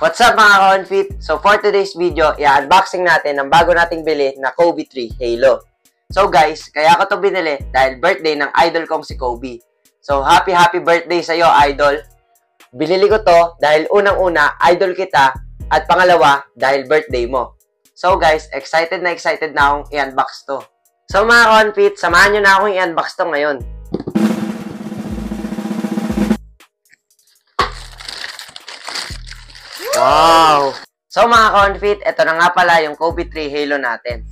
What's up mga ka-onfit? So for today's video, i-unboxing natin ang bago nating bili na Kobe 3 Halo. So guys, kaya ko to binili dahil birthday ng idol kong si Kobe. So happy birthday sa'yo idol. Binili ko to dahil unang-una, idol kita at pangalawa, dahil birthday mo. So guys, excited na akong i-unbox to. So mga ka-onfit, samahan nyo na akong i-unbox to ngayon. Wow! So mga ka-onfit, ito na nga pala yung Kobe 3 Halo natin.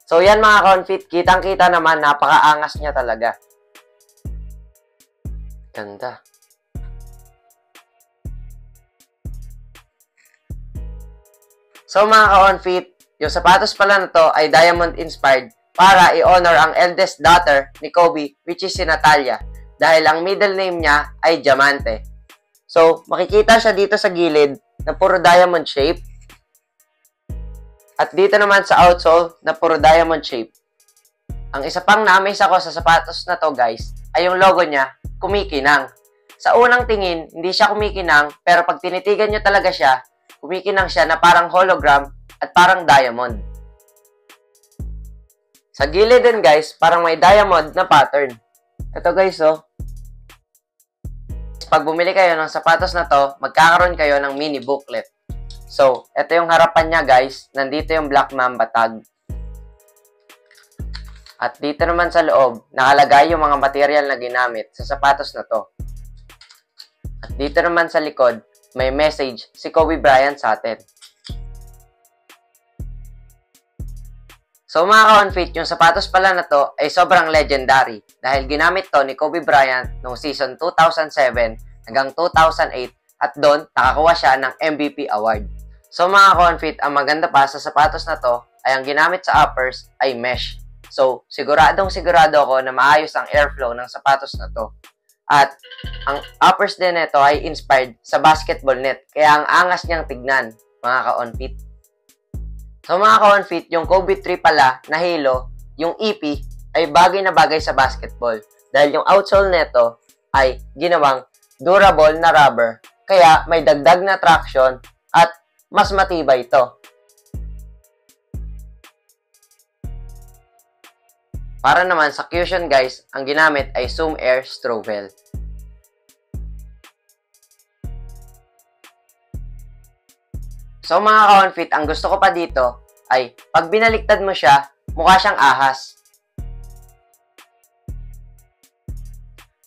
So yan mga ka-onfit, kitang-kita naman, napakaangas niya talaga. Ganda. So mga ka-onfit, yung sapatos pala na to ay diamond inspired para i-honor ang eldest daughter ni Kobe, which is si Natalia, dahil ang middle name niya ay Diamante. So, makikita siya dito sa gilid na puro diamond shape. At dito naman sa outsole na puro diamond shape. Ang isa pang na-amaze ako sa sapatos na to guys, ay yung logo niya, kumikinang. Sa unang tingin, hindi siya kumikinang, pero pag tinitigan nyo talaga siya, kumikinang siya na parang hologram at parang diamond. Sa gilid din guys, parang may diamond na pattern. Ito guys oh. Pag bumili kayo ng sapatos na to, magkakaroon kayo ng mini booklet. So, ito yung harapan niya guys. Nandito yung Black Mamba tag. At dito naman sa loob, nakalagay yung mga material na ginamit sa sapatos na to. At dito naman sa likod, may message si Kobe Bryant sa atin. So mga ka-onfit, yung sapatos pala na to ay sobrang legendary dahil ginamit to ni Kobe Bryant noong season 2007 hanggang 2008 at doon nakakuha siya ng MVP award. So mga ka-onfit, ang maganda pa sa sapatos na to ay ang ginamit sa uppers ay mesh. So sigurado ako na maayos ang airflow ng sapatos na to. At ang uppers din nito ay inspired sa basketball net kaya ang angas niyang tignan mga ka-onfit. So mga ka-onfit, yung Kobe 3 pala na Halo, yung EP, ay bagay na bagay sa basketball. Dahil yung outsole nito ay ginawang durable na rubber. Kaya may dagdag na traction at mas matibay ito. Para naman sa cushion guys, ang ginamit ay Zoom Air Strovel. So mga ka-onfit, ang gusto ko pa dito ay pag binaliktad mo siya, mukha siyang ahas.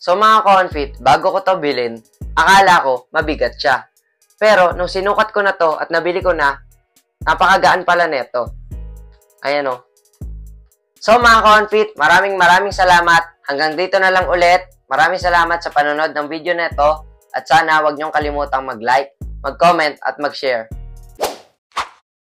So mga ka-onfit, bago ko to bilhin, akala ko mabigat siya. Pero nung sinukat ko na to at nabili ko na, napakagaan pala neto. Ayan o. So mga ka-onfit, maraming salamat. Hanggang dito na lang ulit. Maraming salamat sa panonood ng video neto at sana huwag niyong kalimutang mag-like, mag-comment at mag-share.